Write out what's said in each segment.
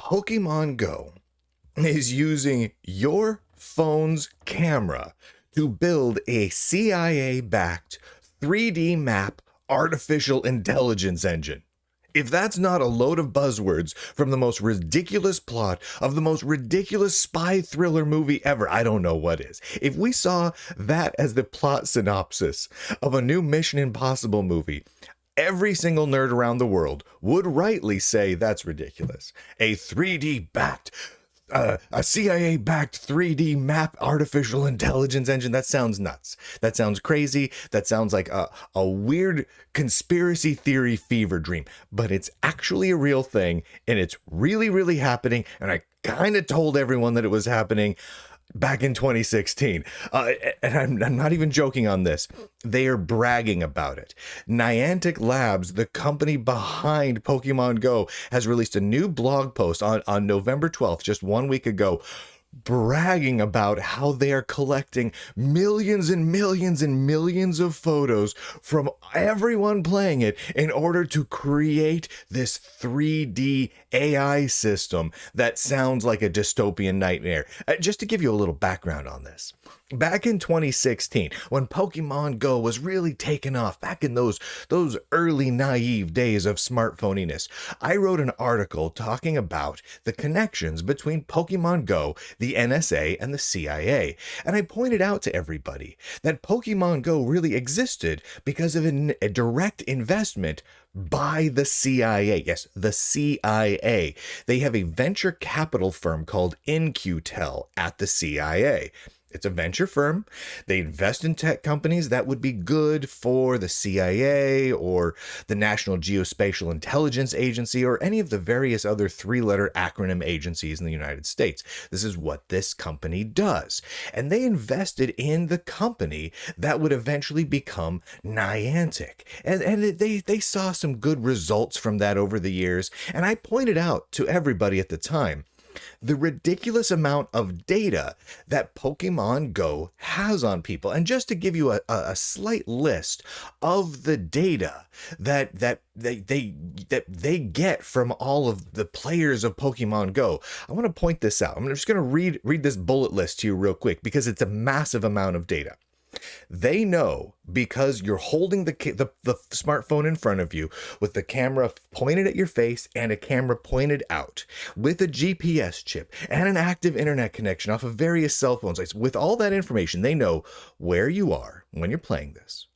Pokemon Go is using your phone's camera to build a CIA-backed 3D map artificial intelligence engine. If that's not a load of buzzwords from the most ridiculous plot of the most ridiculous spy thriller movie ever, I don't know what is. If we saw that as the plot synopsis of a new Mission Impossible movie, every single nerd around the world would rightly say that's ridiculous. A 3D backed, a CIA backed 3D map artificial intelligence engine. That sounds nuts. That sounds crazy. That sounds like a weird conspiracy theory fever dream, but it's actually a real thing and it's really, really happening. And I kind of told everyone that it was happening back in 2016. And I'm not even joking on this. They are bragging about it. Niantic Labs, the company behind Pokemon Go, has released a new blog post on November 12th, just 1 week ago, bragging about how they are collecting millions and millions and millions of photos from everyone playing it in order to create this 3D AI system that sounds like a dystopian nightmare. Just to give you a little background on this. Back in 2016, when Pokemon Go was really taking off, back in those early naive days of smartphoniness, I wrote an article talking about the connections between Pokemon Go, the NSA, and the CIA. And I pointed out to everybody that Pokemon Go really existed because of a direct investment by the CIA. Yes, the CIA. They have a venture capital firm called InQtel at the CIA. It's a venture firm. They invest in tech companies that would be good for the CIA or the National Geospatial Intelligence Agency or any of the various other three-letter acronym agencies in the United States. This is what this company does. And they invested in the company that would eventually become Niantic. And they saw some good results from that over the years. And I pointed out to everybody at the time the ridiculous amount of data that Pokemon Go has on people. And just to give you a slight list of the data that they get from all of the players of Pokemon Go, I want to point this out. I'm just going to read this bullet list to you real quick because it's a massive amount of data. They know because you're holding the smartphone in front of you with the camera pointed at your face and a camera pointed out with a GPS chip and an active internet connection off of various cell phone sites. With all that information, they know where you are when you're playing this,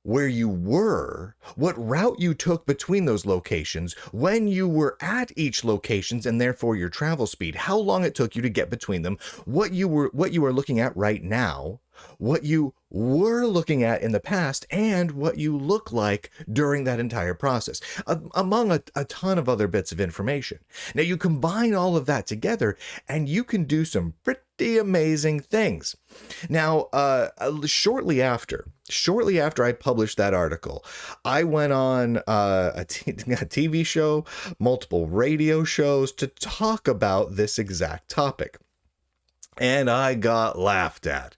where you were, what route you took between those locations, when you were at each locations and therefore your travel speed, how long it took you to get between them, what you are looking at right now, what you were looking at in the past, and what you look like during that entire process, among a ton of other bits of information. Now you combine all of that together and you can do some pretty amazing things. Now, shortly after I published that article, I went on a TV show, multiple radio shows to talk about this exact topic. And I got laughed at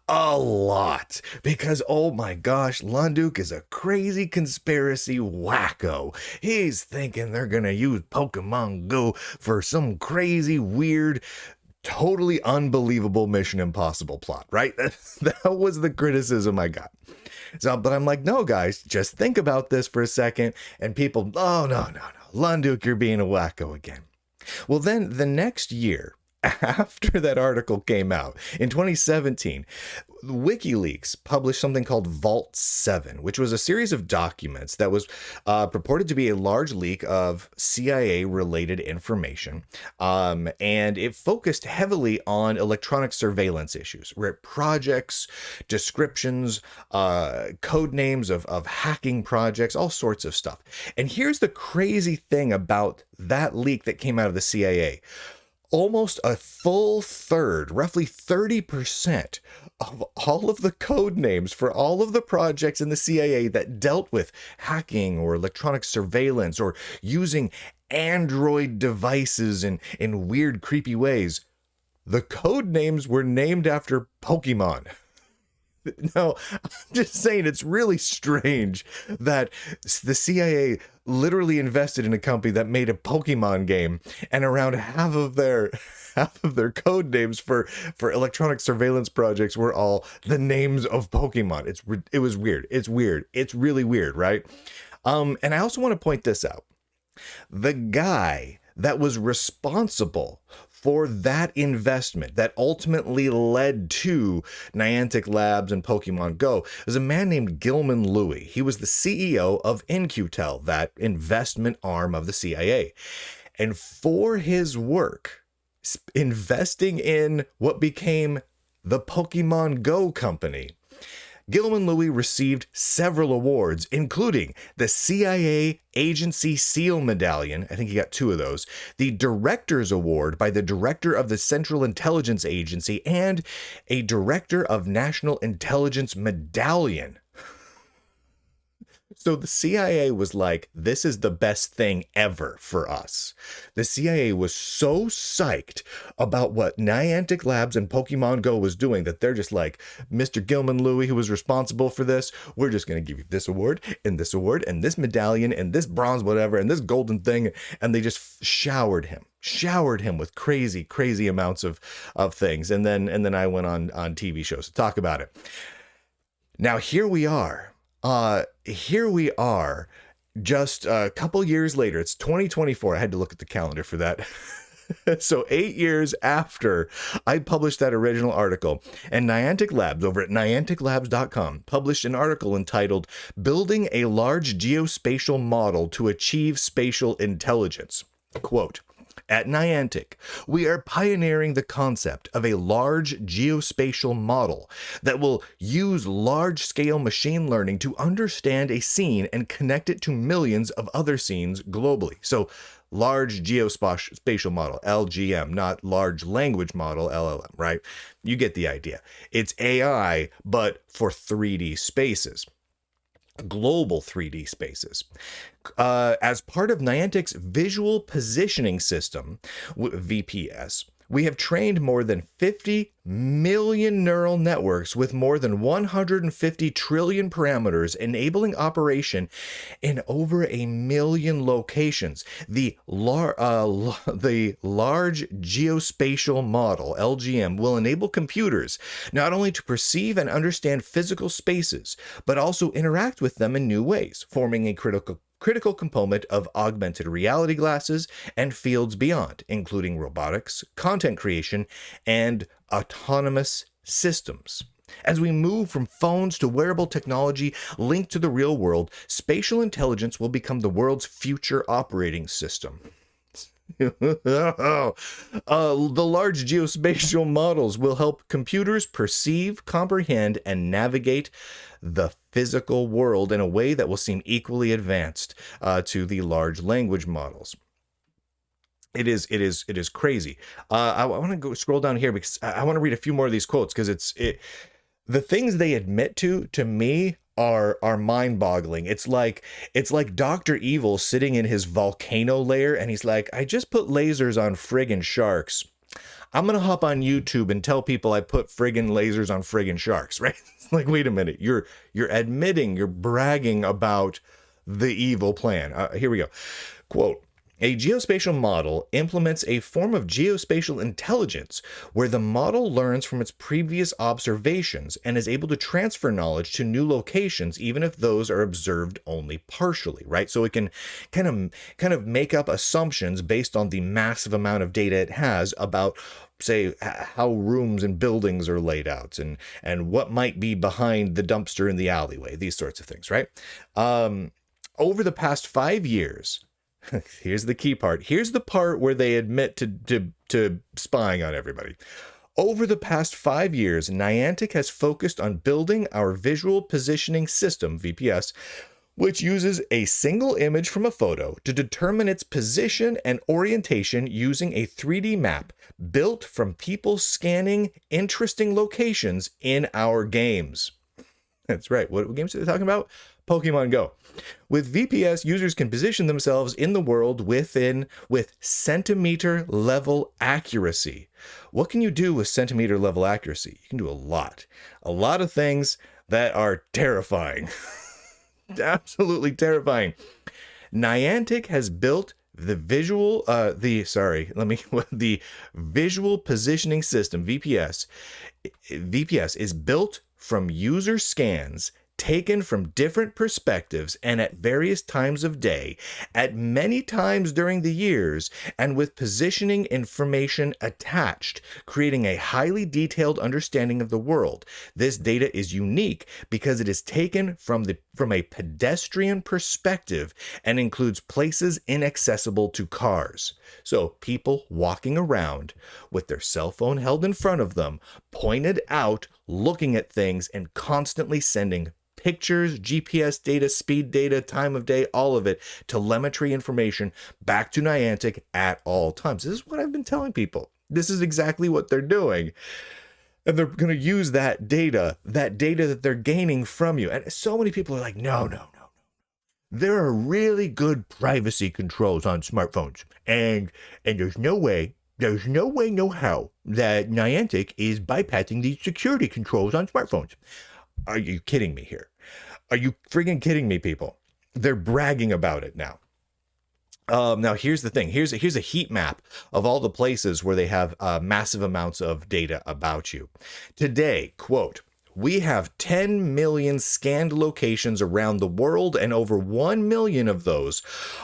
a lot because, oh my gosh, Lunduke is a crazy conspiracy wacko. He's thinking they're going to use Pokemon Go for some crazy, weird, totally unbelievable Mission Impossible plot, right? That was the criticism I got. So, but I'm like, no, guys, just think about this for a second. And people, oh, no. Lunduke, you're being a wacko again. Well, then the next year, after that article came out in 2017, WikiLeaks published something called Vault 7, which was a series of documents that was purported to be a large leak of CIA-related information, and it focused heavily on electronic surveillance issues, where projects, descriptions, code names of hacking projects, all sorts of stuff. And here's the crazy thing about that leak that came out of the CIA. Almost a full third, roughly 30% of all of the code names for all of the projects in the CIA that dealt with hacking or electronic surveillance or using Android devices in weird, creepy ways, the code names were named after Pokemon. No, I'm just saying it's really strange that the CIA literally invested in a company that made a Pokemon game, and around half of their code names for electronic surveillance projects were all the names of Pokemon. It was weird. It's weird. It's really weird, right? And I also want to point this out. The guy that was responsible for that investment that ultimately led to Niantic Labs and Pokemon Go is a man named Gilman Louie. He was the CEO of In-Q-Tel, that investment arm of the CIA. And for his work, investing in what became the Pokemon Go company, Gilman Louie received several awards, including the CIA Agency SEAL Medallion, I think he got 2 of those, the Director's Award by the Director of the Central Intelligence Agency, and a Director of National Intelligence Medallion. So the CIA was like, this is the best thing ever for us. The CIA was so psyched about what Niantic Labs and Pokemon Go was doing that they're just like, Mr. Gilman Louie, who was responsible for this, we're just going to give you this award and this medallion and this bronze whatever and this golden thing. And they just showered him with crazy amounts of things. And then I went on TV shows to talk about it. Now, here we are. Just a couple years later. It's 2024. I had to look at the calendar for that. So 8 years after I published that original article, and Niantic Labs over at nianticlabs.com published an article entitled Building a Large Geospatial Model to Achieve Spatial Intelligence. Quote, at Niantic, we are pioneering the concept of a large geospatial model that will use large-scale machine learning to understand a scene and connect it to millions of other scenes globally. So, large geospatial model, LGM, not large language model, LLM, right? You get the idea. It's AI, but for 3D spaces. Global 3D spaces. As part of Niantic's Visual Positioning System, VPS, we have trained more than 50 million neural networks with more than 150 trillion parameters, enabling operation in over 1 million locations. The large geospatial model, LGM, will enable computers not only to perceive and understand physical spaces, but also interact with them in new ways, forming a critical component of augmented reality glasses and fields beyond, including robotics, content creation, and autonomous systems. As we move from phones to wearable technology linked to the real world, spatial intelligence will become the world's future operating system. The large geospatial models will help computers perceive, comprehend, and navigate the physical world in a way that will seem equally advanced to the large language models. It is crazy. I want to go scroll down here because I want to read a few more of these quotes because the things they admit to me are mind-boggling. It's like Dr. Evil sitting in his volcano lair and he's like, I just put lasers on friggin' sharks. I'm gonna hop on YouTube and tell people I put friggin' lasers on friggin' sharks, right? It's like, wait a minute, you're admitting, you're bragging about the evil plan. Here we go. Quote, a geospatial model implements a form of geospatial intelligence where the model learns from its previous observations and is able to transfer knowledge to new locations, even if those are observed only partially, right? So it can kind of make up assumptions based on the massive amount of data it has about, say, how rooms and buildings are laid out and what might be behind the dumpster in the alleyway, these sorts of things, right? Over the past 5 years, here's the key part. Here's the part where they admit to spying on everybody. Over the past 5 years, Niantic has focused on building our visual positioning system, VPS, which uses a single image from a photo to determine its position and orientation using a 3D map built from people scanning interesting locations in our games. That's right. What games are they talking about? Pokemon Go. With VPS, users can position themselves in the world with centimeter level accuracy. What can you do with centimeter level accuracy? You can do a lot of things that are terrifying. Absolutely terrifying. Niantic has built the the visual positioning system, VPS. VPS is built from user scans taken from different perspectives and at various times of day, at many times during the years, and with positioning information attached, creating a highly detailed understanding of the world. This data is unique because it is taken from a pedestrian perspective and includes places inaccessible to cars. So people walking around with their cell phone held in front of them, pointed out, looking at things, and constantly sending pictures, GPS data, speed data, time of day, all of it, telemetry information back to Niantic at all times. This is what I've been telling people. This is exactly what they're doing. And they're going to use that data that they're gaining from you. And so many people are like, no. There are really good privacy controls on smartphones. And there's no way, no how, that Niantic is bypassing these security controls on smartphones. Are you kidding me here? Are you friggin' kidding me, people? They're bragging about it now. Now, here's the thing. Here's a heat map of all the places where they have massive amounts of data about you. Today, quote, we have 10 million scanned locations around the world, and over 1 million of those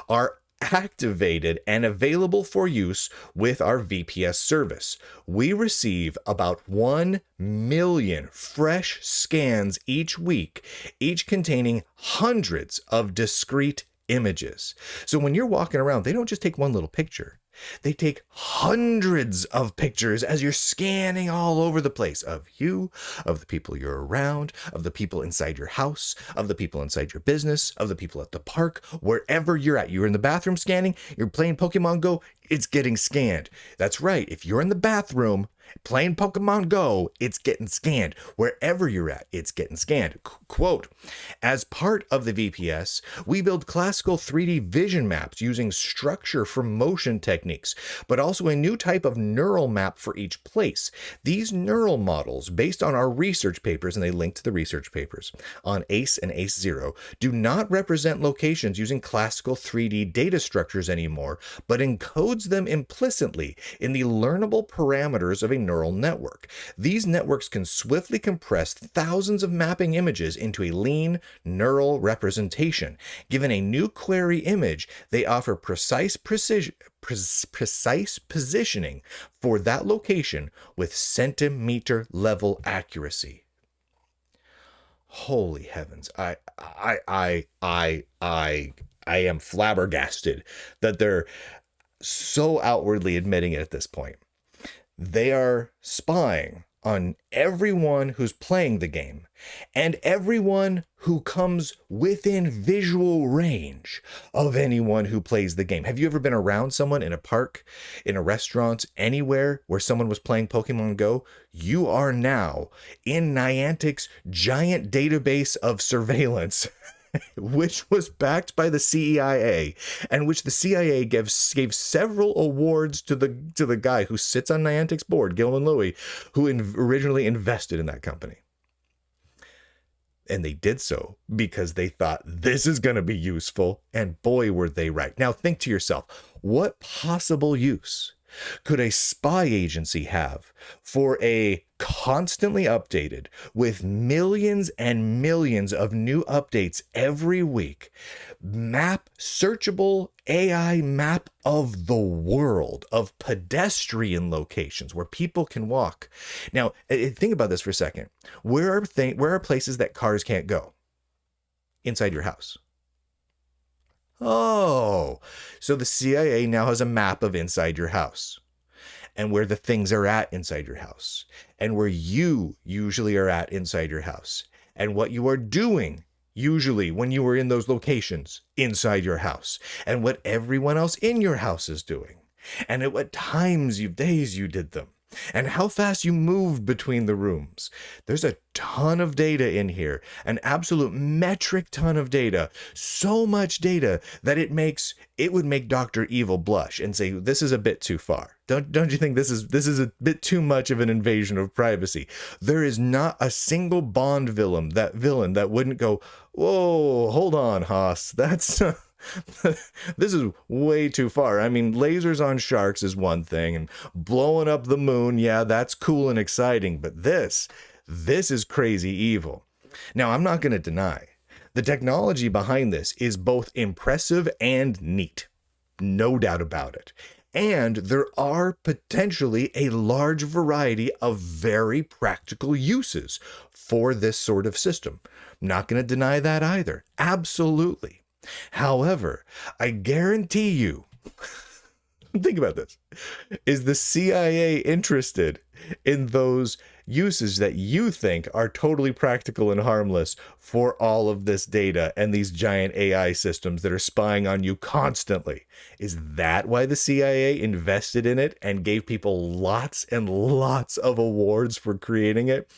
are activated and available for use with our VPS service. We receive about 1 million fresh scans each week, each containing hundreds of discrete images. So when you're walking around, they don't just take one little picture. They take hundreds of pictures as you're scanning all over the place of you, of the people you're around, of the people inside your house, of the people inside your business, of the people at the park, wherever you're at. You're in the bathroom scanning, you're playing Pokemon Go, it's getting scanned. That's right. If you're in the bathroom playing Pokemon Go, it's getting scanned. Wherever you're at, it's getting scanned. Quote, as part of the VPS, we build classical 3D vision maps using structure from motion techniques, but also a new type of neural map for each place. These neural models, based on our research papers, and they link to the research papers on ACE and ACE0, do not represent locations using classical 3D data structures anymore, but encodes them implicitly in the learnable parameters of a neural network. These networks can swiftly compress thousands of mapping images into a lean neural representation. Given a new query image, they offer precise positioning for that location with centimeter level accuracy. Holy heavens. I am flabbergasted that they're so outwardly admitting it at this point. They are spying on everyone who's playing the game and everyone who comes within visual range of anyone who plays the game. Have you ever been around someone in a park, in a restaurant, anywhere where someone was playing Pokemon Go? You are now in Niantic's giant database of surveillance, which was backed by the CIA, and which the CIA gave several awards to the guy who sits on Niantic's board, Gilman Louie, who originally invested in that company. And they did so because they thought this is going to be useful, and boy, were they right. Now think to yourself, what possible use could a spy agency have for a constantly updated, with millions and millions of new updates every week, searchable AI map of the world, of pedestrian locations where people can walk? Now, think about this for a second. Where are places that cars can't go? Inside your house. Oh, so the CIA now has a map of inside your house, and where the things are at inside your house, and where you usually are at inside your house, and what you are doing usually when you are in those locations inside your house, and what everyone else in your house is doing, and at what days you did them, and how fast you moved between the rooms. There's a ton of data in here, an absolute metric ton of data, so much data that it would make Dr. Evil blush and say, this is a bit too far. Don't you think this is a bit too much of an invasion of privacy? There is not a single Bond villain that wouldn't go, whoa, hold on, Haas, that's This is way too far. I mean, lasers on sharks is one thing, and blowing up the moon, yeah, that's cool and exciting, but this is crazy evil. Now, I'm not going to deny the technology behind this is both impressive and neat. No doubt about it. And there are potentially a large variety of very practical uses for this sort of system. Not going to deny that either. Absolutely. However, I guarantee you, think about this, is the CIA interested in those uses that you think are totally practical and harmless for all of this data and these giant AI systems that are spying on you constantly? Is that why the CIA invested in it and gave people lots and lots of awards for creating it?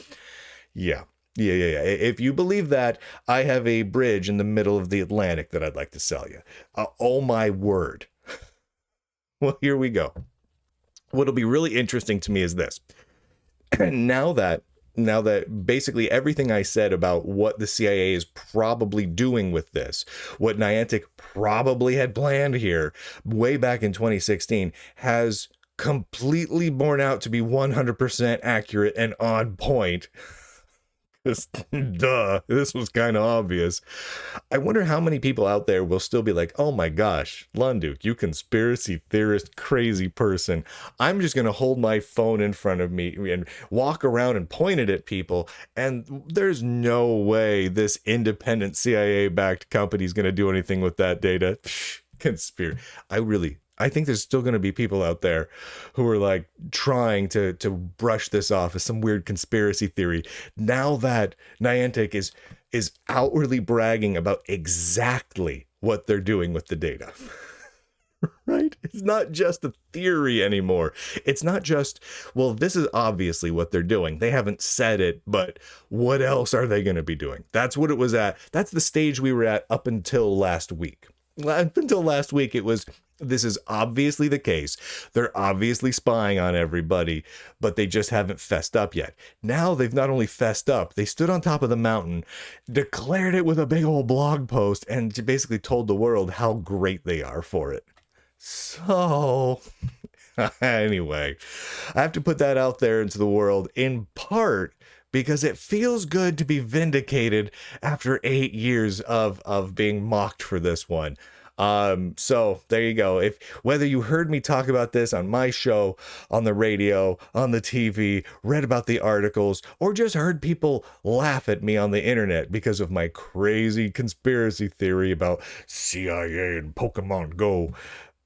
Yeah. If you believe that, I have a bridge in the middle of the Atlantic that I'd like to sell you. Oh my word. Well, here we go. What'll be really interesting to me is this. Now that basically everything I said about what the CIA is probably doing with this, what Niantic probably had planned here way back in 2016, has completely borne out to be 100% accurate and on point. Duh, this was kind of obvious. I wonder how many people out there will still be like, oh my gosh, Lunduke, you conspiracy theorist crazy person. I'm just going to hold my phone in front of me and walk around and point it at people, and there's no way this independent CIA-backed company is going to do anything with that data. Conspiracy. I think there's still going to be people out there who are like trying to brush this off as some weird conspiracy theory. Now that Niantic is outwardly bragging about exactly what they're doing with the data. Right? It's not just a theory anymore. It's not just, well, this is obviously what they're doing. They haven't said it, but what else are they going to be doing? That's what it was at. That's the stage we were at up until last week. Up until last week, it was, this is obviously the case. They're obviously spying on everybody, but they just haven't fessed up yet. Now they've not only fessed up, they stood on top of the mountain, declared it with a big old blog post, and basically told the world how great they are for it. So, anyway, I have to put that out there into the world in part because it feels good to be vindicated after 8 years of being mocked for this one. So there you go. Whether you heard me talk about this on my show, on the radio, on the TV, read about the articles, or just heard people laugh at me on the internet because of my crazy conspiracy theory about CIA and Pokémon Go,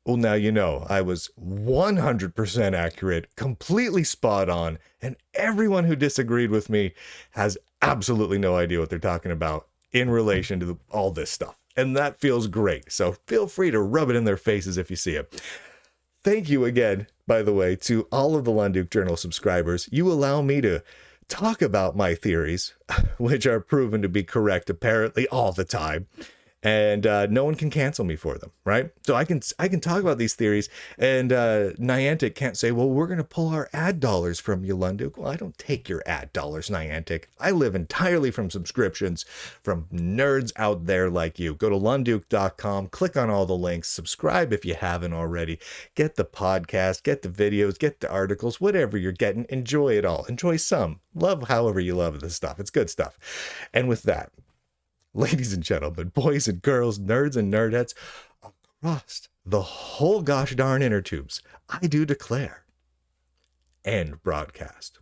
well, now you know I was 100% accurate, completely spot on, and everyone who disagreed with me has absolutely no idea what they're talking about in relation to all this stuff. And that feels great. So feel free to rub it in their faces if you see it. Thank you again, by the way, to all of the Lunduke Journal subscribers. You allow me to talk about my theories, which are proven to be correct apparently all the time. And no one can cancel me for them, right? So I can talk about these theories, and Niantic can't say, well, we're going to pull our ad dollars from you, Lunduke. Well, I don't take your ad dollars, Niantic. I live entirely from subscriptions from nerds out there like you. Go to lunduke.com, click on all the links, subscribe if you haven't already. Get the podcast, get the videos, get the articles, whatever you're getting. Enjoy it all. Enjoy some. Love however you love this stuff. It's good stuff. And with that, ladies and gentlemen, boys and girls, nerds and nerdettes, across the whole gosh darn inner tubes, I do declare, end broadcast.